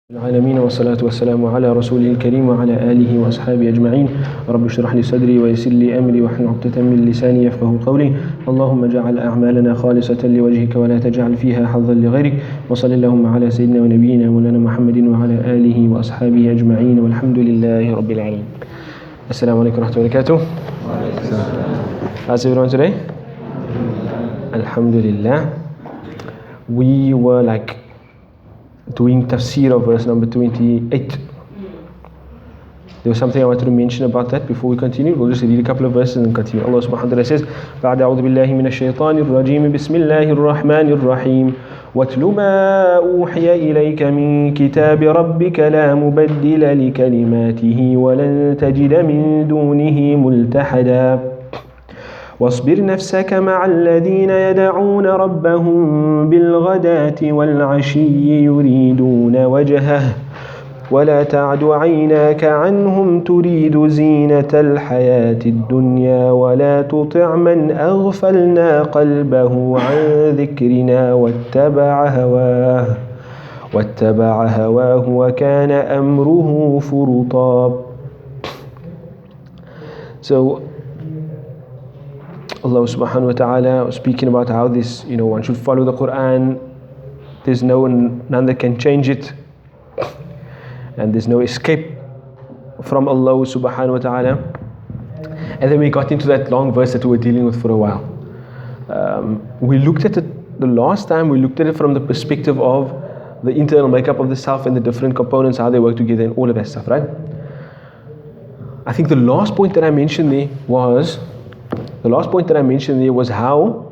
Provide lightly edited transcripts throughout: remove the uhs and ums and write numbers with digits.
العالمين والصلاة والسلام على رسوله الكريم وعلى آله وأصحابه أجمعين. رب اشرح لي صدري ويسر لي أمري واحلل عقدة من لساني يفقهوا قولي. اللهم اجعل أعمالنا خالصة لوجهك ولا تجعل فيها حظا لغيرك. وصل اللهم على سيدنا ونبينا مولانا محمد وعلى آله وأصحابه أجمعين والحمد لله رب العالمين. Assalamu alaikum wa rahmatullahi wa barakatuh. How's everyone today? Alhamdulillah. We were doing tafsir of verse number 28. There was something I wanted to mention about that before we continue. We'll just read a couple of verses and continue. Allah subhanahu wa ta'ala says, بعد أعوذ بالله من الشيطان الرجيم بسم الله الرحمن الرحيم واتل ما أوحي إليك من كتاب ربك لا مبدل لكلماته ولن تجد من دونه ملتحدا واصبر نفسك مع الذين يدعون ربهم بالغداة والعشي يريدون وجهه ولا تعد عيناك عنهم تريد زينة الحياة الدنيا ولا تطع من أغفلنا قلبه عن ذكرنا واتبع هواه وكان أمره فرطا. So Allah subhanahu wa ta'ala was speaking about how this, one should follow the Quran. There's none that can change it. And there's no escape from Allah subhanahu wa ta'ala. And then we got into that long verse that we were dealing with for a while. We looked at it the last time, we looked at it from the perspective of the internal makeup of the self and the different components, how they work together and all of that stuff, right? I think the last point that I mentioned there was how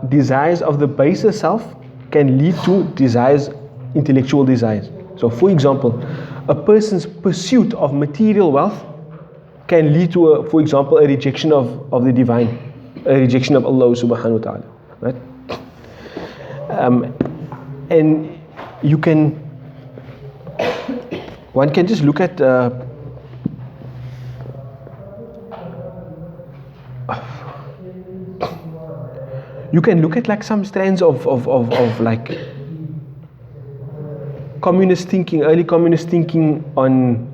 desires of the baser self can lead to intellectual desires. So for example, a person's pursuit of material wealth can lead to, for example, a rejection of the divine, a rejection of Allah subhanahu wa ta'ala, right? And one can just look at you can look at some strands of communist thinking, early communist thinking on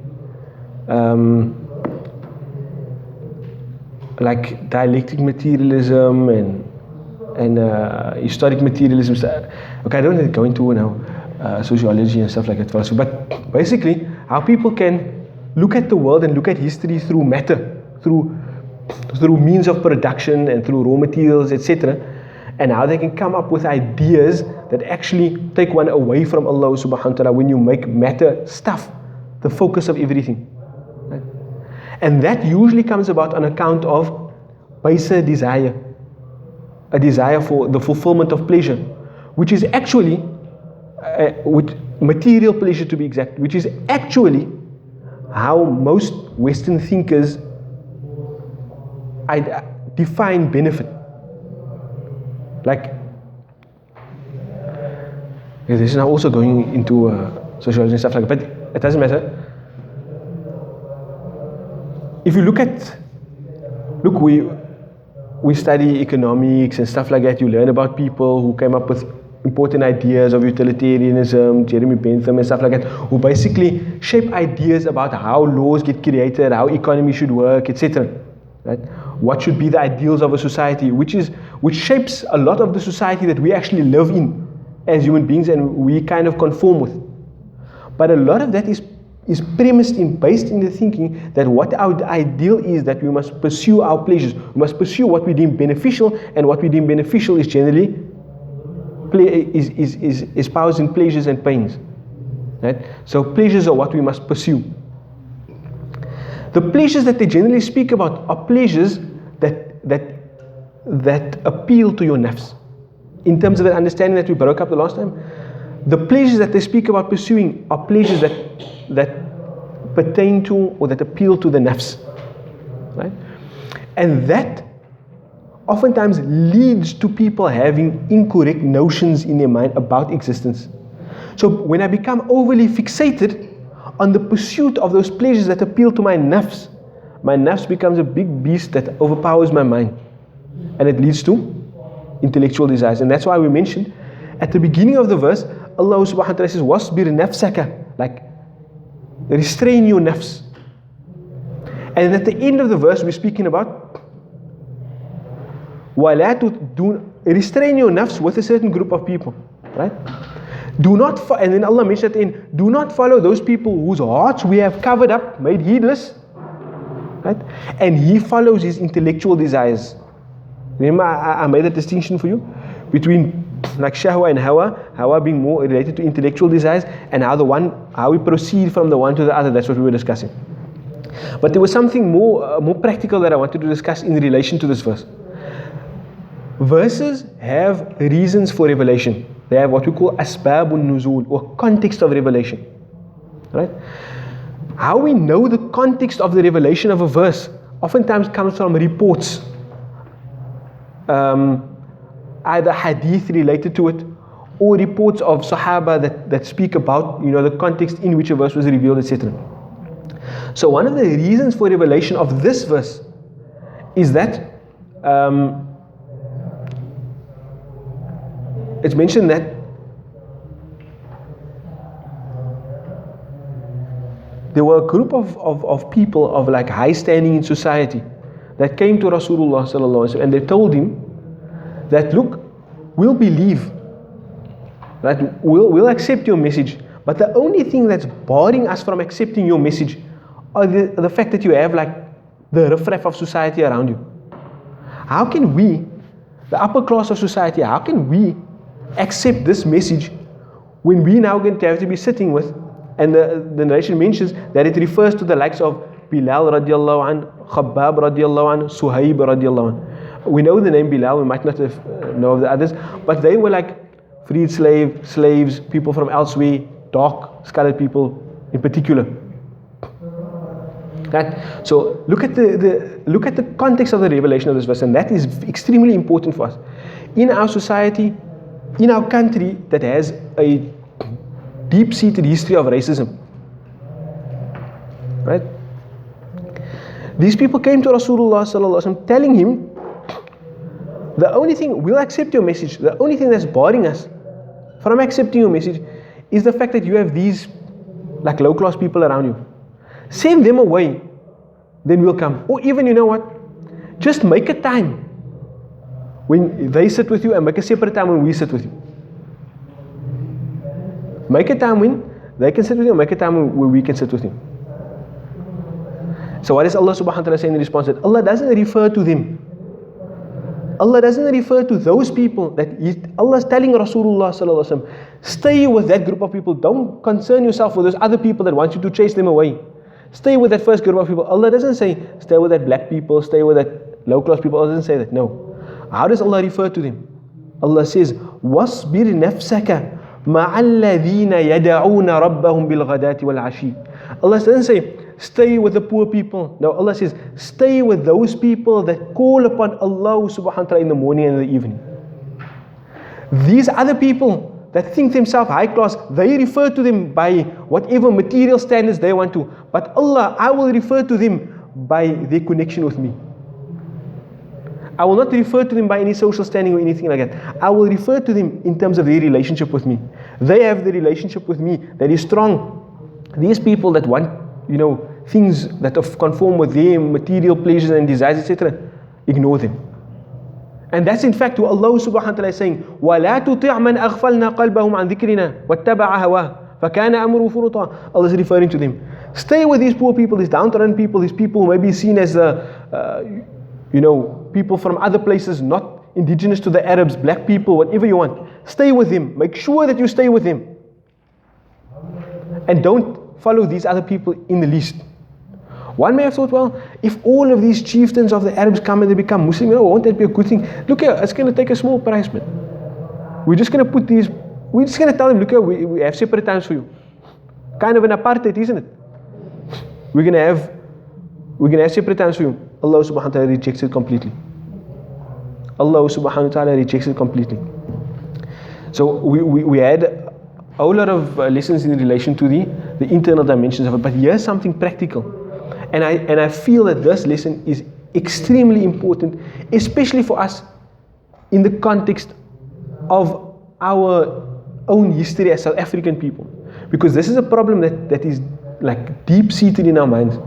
dialectic materialism and historic materialism. Okay, I don't want to go into now sociology and stuff like that, but basically how people can look at the world and look at history through matter, through means of production and through raw materials, etc., and how they can come up with ideas that actually take one away from Allah subhanahu wa ta'ala when you make matter stuff the focus of everything. Right? And that usually comes about on account of baser desire, a desire for the fulfillment of pleasure, which is actually, with material pleasure to be exact, which is actually how most Western thinkers define benefit. This is now also going into sociology and stuff like that, but it doesn't matter. If you we study economics and stuff like that. You learn about people who came up with important ideas of utilitarianism, Jeremy Bentham and stuff like that, who basically shape ideas about how laws get created, how economy should work, etc. Right? What should be the ideals of a society, which shapes a lot of the society that we actually live in as human beings and we kind of conform with. But a lot of that is based in the thinking that what our ideal is, that we must pursue our pleasures. We must pursue what we deem beneficial, and what we deem beneficial is generally espoused in pleasures and pains. Right? So pleasures are what we must pursue. The pleasures that they generally speak about are pleasures that appeal to your nafs. In terms of that understanding that we broke up the last time, the pleasures that they speak about pursuing are pleasures that pertain to or that appeal to the nafs. Right? And that oftentimes leads to people having incorrect notions in their mind about existence. So when I become overly fixated on the pursuit of those pleasures that appeal to my nafs becomes a big beast that overpowers my mind, and it leads to intellectual desires. And that's why we mentioned at the beginning of the verse Allah subhanahu wa ta'ala says, "Wasbir nafsaka," like restrain your nafs. And at the end of the verse, we're speaking about restrain your nafs with a certain group of people, right? And then Allah mentioned at the end, do not follow those people whose hearts we have covered up, made heedless, right? And he follows his intellectual desires. Remember, I made that distinction for you between like shahwa and hawa being more related to intellectual desires, and how we proceed from the one to the other. That's what we were discussing. But there was something more practical that I wanted to discuss in relation to this verse. Verses have reasons for revelation. They have what we call asbabun nuzul, or context of revelation. Right? How we know the context of the revelation of a verse oftentimes comes from reports, either hadith related to it, or reports of Sahaba that speak about the context in which a verse was revealed, etc. So one of the reasons for revelation of this verse is that it's mentioned that there were a group of people of like high standing in society that came to Rasulullah sallallahu alaihi wasallam, and they told him that, look, we'll believe, that we'll accept your message, but the only thing that's barring us from accepting your message are the fact that you have like the riffraff of society around you. How can we, the upper class of society, how can we accept this message when we now going to have to be sitting with, and the narration mentions that it refers to the likes of Bilal radiallahu an, Khabbab radiallahu an, Suhaib radiallahu an. We know the name Bilal, we might not know of the others, but they were like freed slaves, people from elsewhere, dark-colored people in particular. Right? So look at the context of the revelation of this verse, and that is extremely important for us. In our society, in our country that has a deep-seated history of racism, right? These people came to Rasulullah sallallahu alaihi wasallam telling him, the only thing, we'll accept your message, the only thing that's barring us from accepting your message is the fact that you have these like low-class people around you. Send them away, then we'll come. Or even, you know what, just make a time when they sit with you, and make a separate time when we sit with you. Make a time when they can sit with you, make a time when we can sit with you. So what does Allah subhanahu wa ta'ala say in response to that? Allah doesn't refer to them. Allah doesn't refer to those people that Allah is telling Rasulullah sallallahu alaihi wasallam, stay with that group of people. Don't concern yourself with those other people that want you to chase them away. Stay with that first group of people. Allah doesn't say, stay with that black people, stay with that low-class people. Allah doesn't say that. No. How does Allah refer to them? Allah says, وَاصْبِرْ نَفْسَكَ مَعَ الَّذِينَ يَدَعُونَ رَبَّهُمْ بِالْغَدَاةِ وَالْعَشِيِّ. Allah doesn't say, stay with the poor people. No, Allah says, stay with those people that call upon Allah subhanahu wa ta'ala in the morning and in the evening. These other people that think themselves high class, they refer to them by whatever material standards they want to. But Allah, I will refer to them by their connection with me. I will not refer to them by any social standing or anything like that. I will refer to them in terms of their relationship with me. They have the relationship with me that is strong. These people that want, things that conform with their material pleasures and desires, etc., ignore them. And that's in fact what Allah subhanahu wa ta'ala is saying, وَلَا تُطِعْ مَنْ أَغْفَلْنَا قَلْبَهُمْ عَنْ ذِكْرِنَا وَاتَّبَعَ هَوَاهُ فَكَانَ أَمْرُهُ فُرُطًا. Allah is referring to them. Stay with these poor people, these downtrodden people, these people who may be seen as people from other places, not indigenous to the Arabs, black people, whatever you want. Stay with them. Make sure that you stay with them. And don't follow these other people in the least. One may have thought, well, if all of these chieftains of the Arabs come and they become Muslim, won't that be a good thing? Look here, it's going to take a small price, man. We're just going to tell them, look here, we have separate times for you. Kind of an apartheid, isn't it? We're going to have separate times for you. Allah subhanahu wa ta'ala rejects it completely. Allah subhanahu wa ta'ala rejects it completely. So we had a whole lot of lessons in relation to the internal dimensions of it, but here's something practical. And I feel that this lesson is extremely important, especially for us in the context of our own history as South African people. Because this is a problem that is like deep-seated in our minds.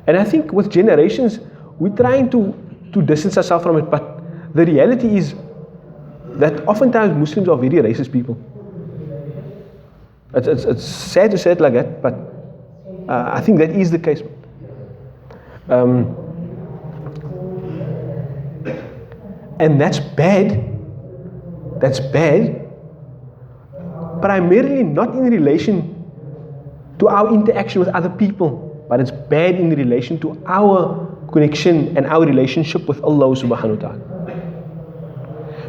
And I think with generations, we're trying to distance ourselves from it, but the reality is that oftentimes Muslims are very racist people. It's sad to say it like that, but I think that is the case. And that's bad. That's bad. Primarily not in relation to our interaction with other people, but it's bad in relation to our connection and our relationship with Allah subhanahu wa ta'ala.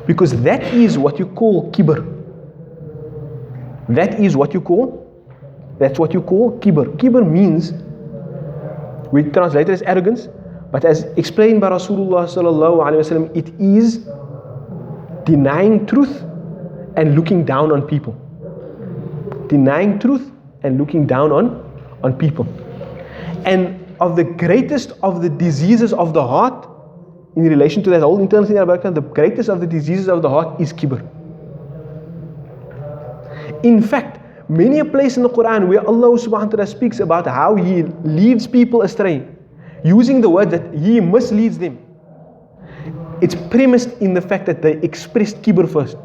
Because that is what you call kibr. That's what you call kibr. Kibr means, we translate it as arrogance, but as explained by Rasulullah sallallahu alaihi wasallam, it is denying truth and looking down on people. Denying truth and looking down on people. And of the greatest of the diseases of the heart, in relation to that whole internal thing about the greatest of the diseases of the heart is kibr. In fact, many a place in the Quran where Allah subhanahu wa ta'ala speaks about how He leads people astray, using the word that He misleads them, it's premised in the fact that they expressed kibr first.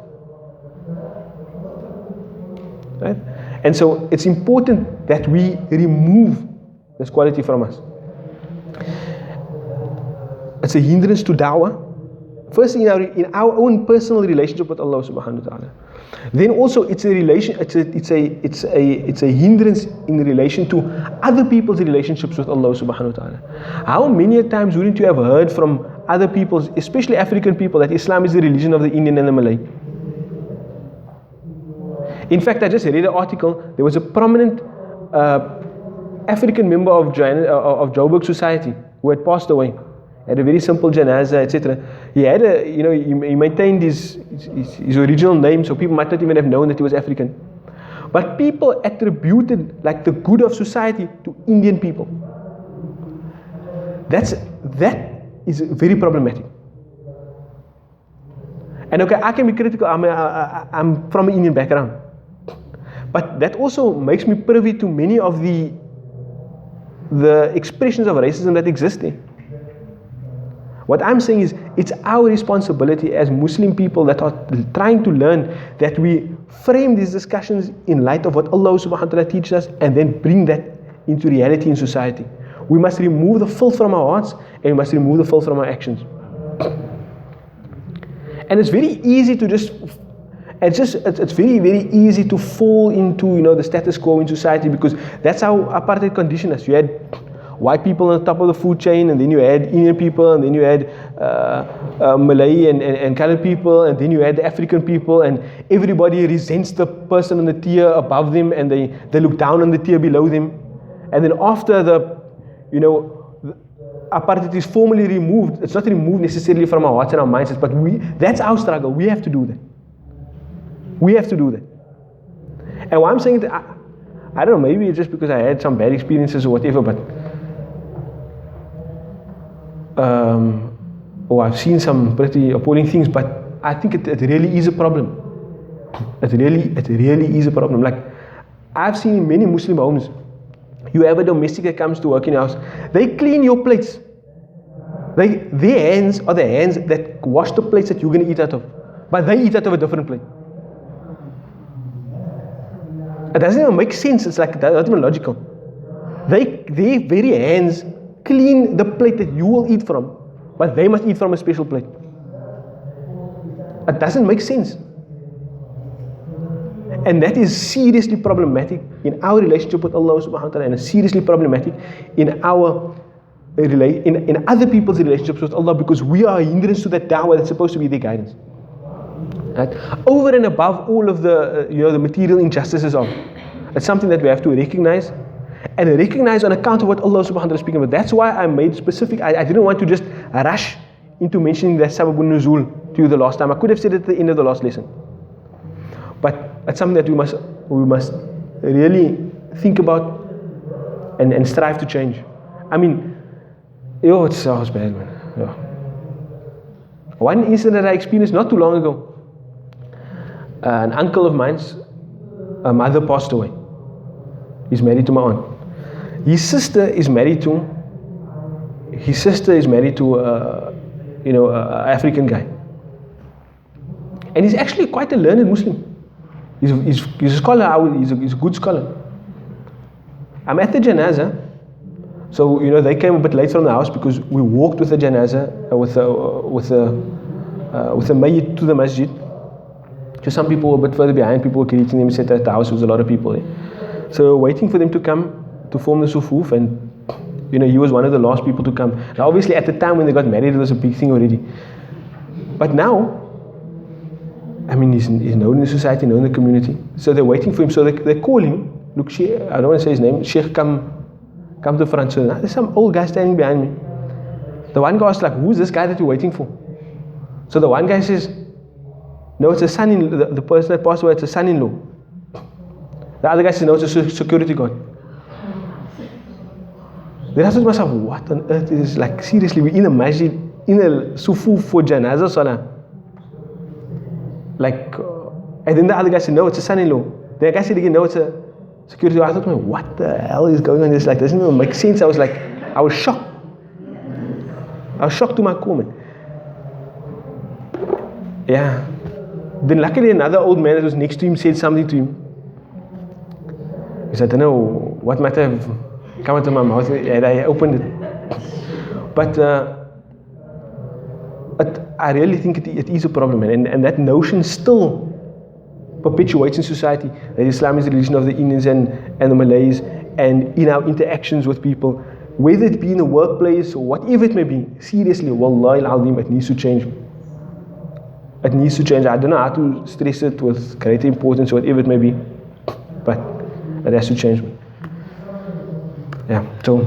Right? And so it's important that we remove this quality from us. It's a hindrance to da'wah. First, in our own personal relationship with Allah subhanahu wa ta'ala. Then also it's a hindrance in relation to other people's relationships with Allah subhanahu wa ta'ala. How many times wouldn't you have heard from other peoples, especially African people, that Islam is the religion of the Indian and the Malay? In fact, I just read an article. There was a prominent African member of Joburg Society who had passed away. Had a very simple janaza, etc. He had he maintained his original name, so people might not even have known that he was African. But people attributed like the good of society to Indian people. That is very problematic. And okay, I can be critical. I'm from an Indian background, but that also makes me privy to many of the expressions of racism that exist there. What I'm saying is, it's our responsibility as Muslim people that are trying to learn that we frame these discussions in light of what Allah subhanahu wa ta'ala teaches us and then bring that into reality in society. We must remove the filth from our hearts and we must remove the filth from our actions. And it's very easy to it's very, very easy to fall into the status quo in society, because that's how apartheid conditioned us. You had white people on the top of the food chain, and then you had Indian people, and then you had Malay and colored people, and then you had the African people, and everybody resents the person on the tier above them, and they look down on the tier below them. And then after the apartheid is formally removed, it's not removed necessarily from our hearts and our mindsets, but that's our struggle. We have to do that. We have to do that. And why I'm saying that, I don't know, maybe it's just because I had some bad experiences or whatever, but or I've seen some pretty appalling things, but I think it really is a problem. It really is a problem. Like, I've seen in many Muslim homes, you have a domestic that comes to work in your house, they clean your plates. Their hands are the hands that wash the plates that you're going to eat out of, but they eat out of a different plate. It doesn't even make sense. It's like not even logical. Their very hands clean the plate that you will eat from, but they must eat from a special plate. It doesn't make sense. And that is seriously problematic in our relationship with Allah subhanahu wa ta'ala, and seriously problematic in our in other people's relationships with Allah, because we are a hindrance to that da'wah that's supposed to be their guidance. Right? Over and above all of the the material injustices of, it's something that we have to recognize, and recognize on account of what Allah subhanahu wa ta'ala is speaking about. That's why I made specific. I didn't want to just rush into mentioning that sababun nuzul to you the last time. I could have said it at the end of the last lesson, but it's something that we must really think about and strive to change. I mean, it's so bad, man. One incident that I experienced not too long ago. an uncle of mine's mother passed away. He's married to my aunt. His sister is married to an African guy. And he's actually quite a learned Muslim. He's a scholar, he's a good scholar. I'm at the janazah. So, they came a bit late from the house because we walked with the janazah, with the mayyit to the masjid. So some people were a bit further behind, people were greeting them, said at the house there was a lot of people there. So waiting for them to come to form the sufuf, and he was one of the last people to come. Now obviously at the time when they got married it was a big thing already. But now, he's known in the society, known in the community. So they're waiting for him, so they call him, look, Sheikh, I don't want to say his name, Sheikh, come to the front. So now there's some old guy standing behind me. The one guy was like, who's this guy that you're waiting for? So the one guy says, no, it's a son-in-law, the person that passed away, it's a son-in-law. The other guy says, no, it's a security guard. Then I thought to myself, what on earth is this? Like, seriously, we're in a masjid, in a sufuf for janazah salah. Like, and then the other guy said, no, it's a son-in-law. The guy said again, no, it's a security guard. I thought, what the hell is going on? This doesn't even make sense. I was shocked. I was shocked to my core, man. Yeah. Then luckily another old man that was next to him said something to him. He said, I don't know what might have come out of my mouth, and I opened it. But I really think it is a problem, man. And that notion still perpetuates in society, that Islam is the religion of the Indians and the Malays, and in our interactions with people, whether it be in the workplace or whatever it may be. Seriously, wallahi al-azim, it needs to change. It needs to change. I don't know how to stress it with greater importance or whatever it may be, but it has to change. Yeah, so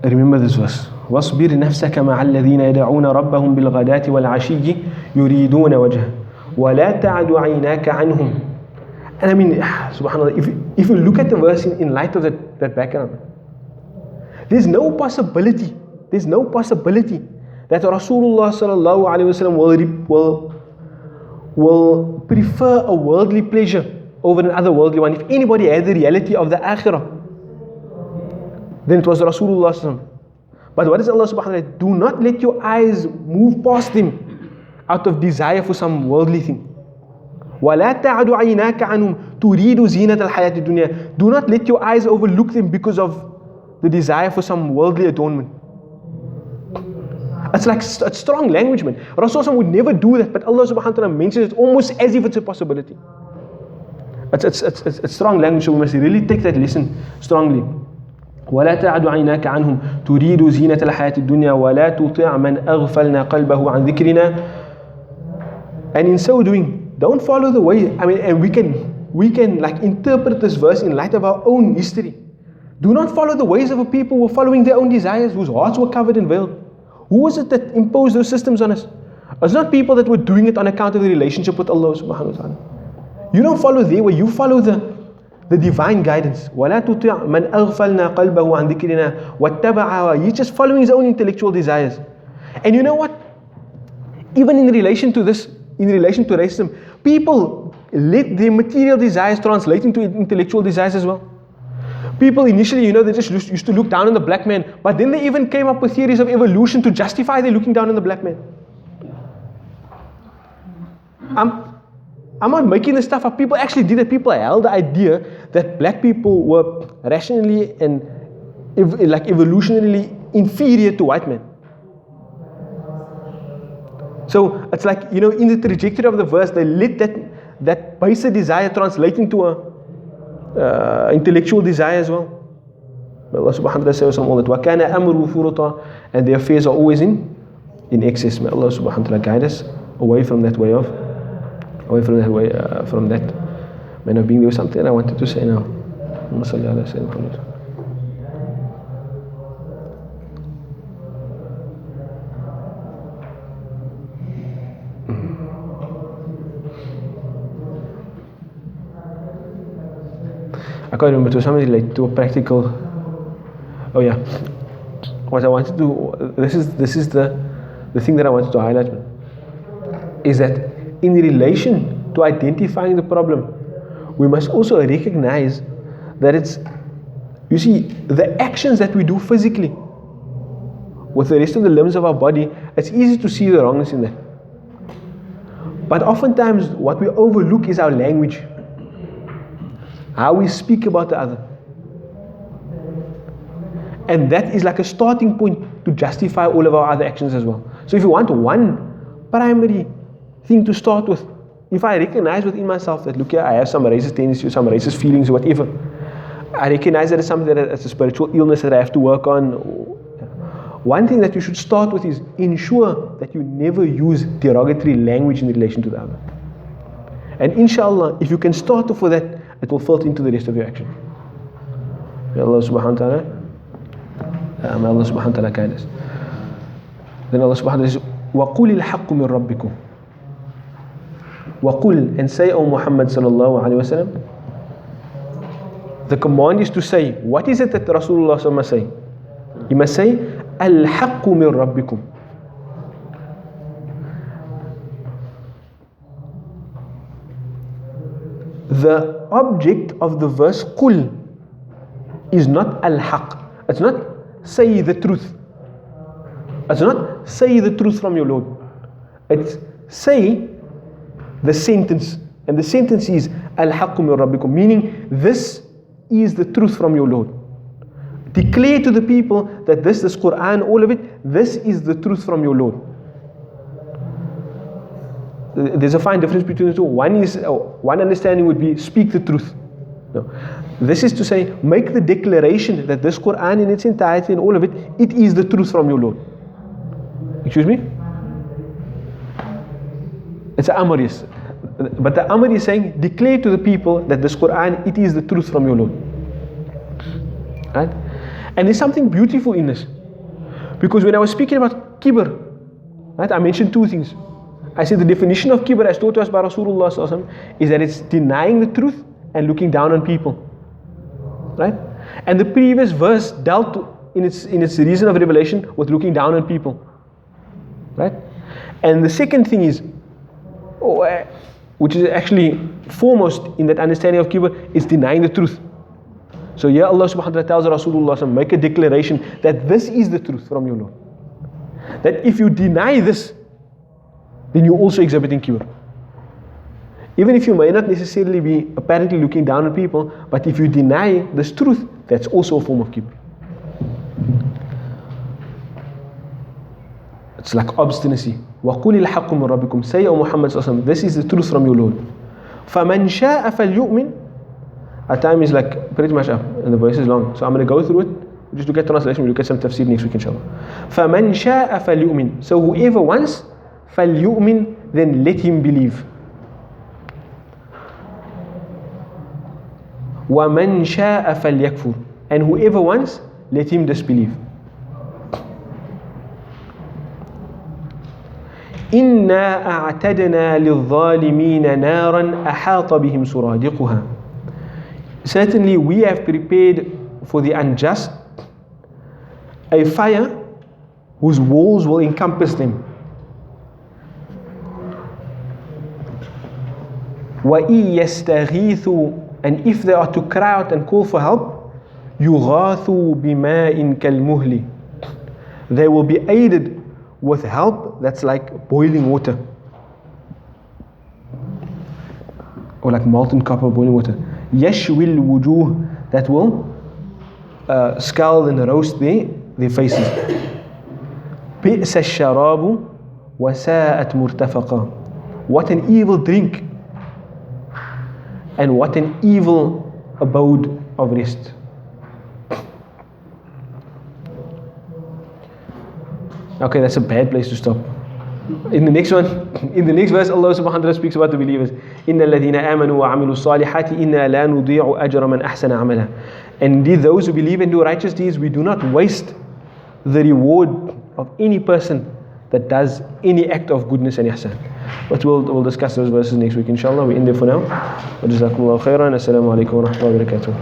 remember this verse. واصبر نفسك مع الذين يدعون ربهم بالغداة والعشي يريدون وجهه ولا تعد عيناك عنهم. And subhanAllah, if you look at the verse in light of that background, there's no possibility that Rasulullah sallallahu alaihi wasallam will prefer a worldly pleasure over another worldly one. If anybody had the reality of the akhirah, then it was Rasulullah sallallahu alaihi wasallam. But what is Allah subhanahu wa ta'ala? Do not let your eyes move past him out of desire for some worldly thing. وَلَا تَعْدُ عَيْنَاكَ عَنْهُمْ تُرِيدُ زِينَةَ الْحَيَاةِ الدُّنْيَا. Do not let your eyes overlook them because of the desire for some worldly adornment. It's strong language, man. Rasulullah would never do that, but Allah subhanahu wa ta'ala mentions it almost as if it's a possibility. It's strong language, so we must really take that lesson strongly. ولا تعد عيناك عنهم تريد زينة الحياة الدنيا ولا تطع من أغفلنا قلبه عن ذكرنا. And in so doing, don't follow the way. And we can like interpret this verse in light of our own history. Do not follow the ways of a people who were following their own desires, whose hearts were covered in veil. Who was it that imposed those systems on us? It's not people that were doing it on account of the relationship with Allah subhanahu wa ta'ala. You don't follow their way, you follow the divine guidance. وَلَا تُطِعْ مَنْ أَغْفَلْنَا قَلْبَهُ عَنْ ذِكْرِنَا وَاتَّبَعَ هَوَاهُ. He's just following his own intellectual desires. And you know what? Even in relation to racism, people let their material desires translate into intellectual desires as well. People initially, they just used to look down on the black man, but then they even came up with theories of evolution to justify their looking down on the black man. I'm not making this stuff up. People actually did it. People held the idea that black people were rationally and evolutionarily inferior to white men. So it's like, in the trajectory of the verse, they let that basic desire translate into a intellectual desire as well. But Allah subhanahu wa ta'ala says all that وَكَانَ أَمْرُهُ فُرُطًا, and their affairs are always in excess. May Allah subhanahu wa ta'ala guide us away from that way. Man of being, there was something I wanted to say now. I can't remember. It was something related to a practical. Oh yeah. What I wanted to. This is the thing that I wanted to highlight. Is that in relation to identifying the problem, we must also recognize that it's, you see, the actions that we do physically with the rest of the limbs of our body, it's easy to see the wrongness in that. But oftentimes what we overlook is our language, how we speak about the other. And that is like a starting point to justify all of our other actions as well. So if you want one primary thing to start with, if I recognize within myself that, look here, I have some racist tendencies, some racist feelings, whatever, I recognize that it's something that it's a spiritual illness that I have to work on. One thing that you should start with is ensure that you never use derogatory language in relation to the other. And inshallah, if you can start off with that, it will filter into the rest of your action. May Allah subhanahu wa ta'ala, may Allah subhanahu wa ta'ala guide us. Then Allah subhanahu wa ta'ala says, وَقُلِ الْحَقُّ مِنْ رَبِّكُمْ. وَقُلْ, and say, O Muhammad sallallahu alayhi wa sallam, the command is to say, what is it that Rasulullah must say? He must say, الْحَقُّ مِنْ رَبِّكُمْ. The object of the verse قُل is not al-haq. It's not say the truth. It's not say the truth from your Lord. It's say the sentence. And the sentence is al-haqq min rabbikum, meaning this is the truth from your Lord. Declare to the people that this Quran, all of it, this is the truth from your Lord. There's a fine difference between the two. One understanding would be speak the truth. No. This is to say, make the declaration that this Quran in its entirety and all of it, it is the truth from your Lord. Excuse me? It's an amr, yes. But the amr is saying, declare to the people that this Quran, it is the truth from your Lord. Right? And there's something beautiful in this. Because when I was speaking about kibr, right, I mentioned two things. I said the definition of kibr as taught to us by Rasulullah is that it's denying the truth and looking down on people. Right? And the previous verse dealt in its reason of revelation with looking down on people. Right? And the second thing is, which is actually foremost in that understanding of kibr, is denying the truth. So here Allah subhanahu wa ta'ala tells Rasulullah, make a declaration that this is the truth from your Lord. That if you deny this, then you're also exhibiting kibr. Even if you may not necessarily be apparently looking down on people, but if you deny this truth, that's also a form of kibr. It's like obstinacy. وَقُلِ الْحَقُّ مِنْ رَبِّكُمْ. Say, O Muhammad, this is the truth from your Lord. فَمَنْ شَاءَ فَلْيُؤْمِنْ. Our time is like pretty much up, and the verse is long. So I'm going to go through it. Just look at translation, we'll look at some tafsir next week, inshallah. فَمَنْ شَاءَ فَلْيُؤْمِنْ. So whoever wants, فَلْيُؤْمِنْ, then let him believe. وَمَنْ شَاءَ فَلْيَكْفُرْ. And whoever wants, let him disbelieve. إِنَّا أَعْتَدْنَا لِلظَّالِمِينَ نَارًا أَحَاطَ بِهِمْ سُرَادِقُهَا. Certainly we have prepared for the unjust a fire whose walls will encompass them. وَإِن يَسْتَغِيثُوا. And if they are to cry out and call for help, يُغَاثُوا بِمَاءٍ كَالْمُهْلِ. They will be aided with help that's like boiling water. Or like molten copper, boiling water. يَشْوِي الْوُجُوهِ. That will scald and roast their faces. بِئْسَ الشَّرَابُ وَسَاءَتْ مُرْتَفَقًا. What an evil drink, and what an evil abode of rest. Okay, that's a bad place to stop. In the next one, in the next verse, Allah subhanahu wa ta'ala speaks about the believers. إِنَّ الَّذِينَ آمَنُوا وَعَمِلُوا الصَّالِحَاتِ إِنَّا لَا نُضِيعُ أَجْرَ مَنْ أَحْسَنَ عَمَلًا. And indeed, those who believe and do righteous deeds, we do not waste the reward of any person that does any act of goodness and ihsan. But we'll discuss those verses next week, inshallah. We end there for now. Wa jazakumullahu khairan. Assalamu alaikum wa rahmatullahi wa barakatuh.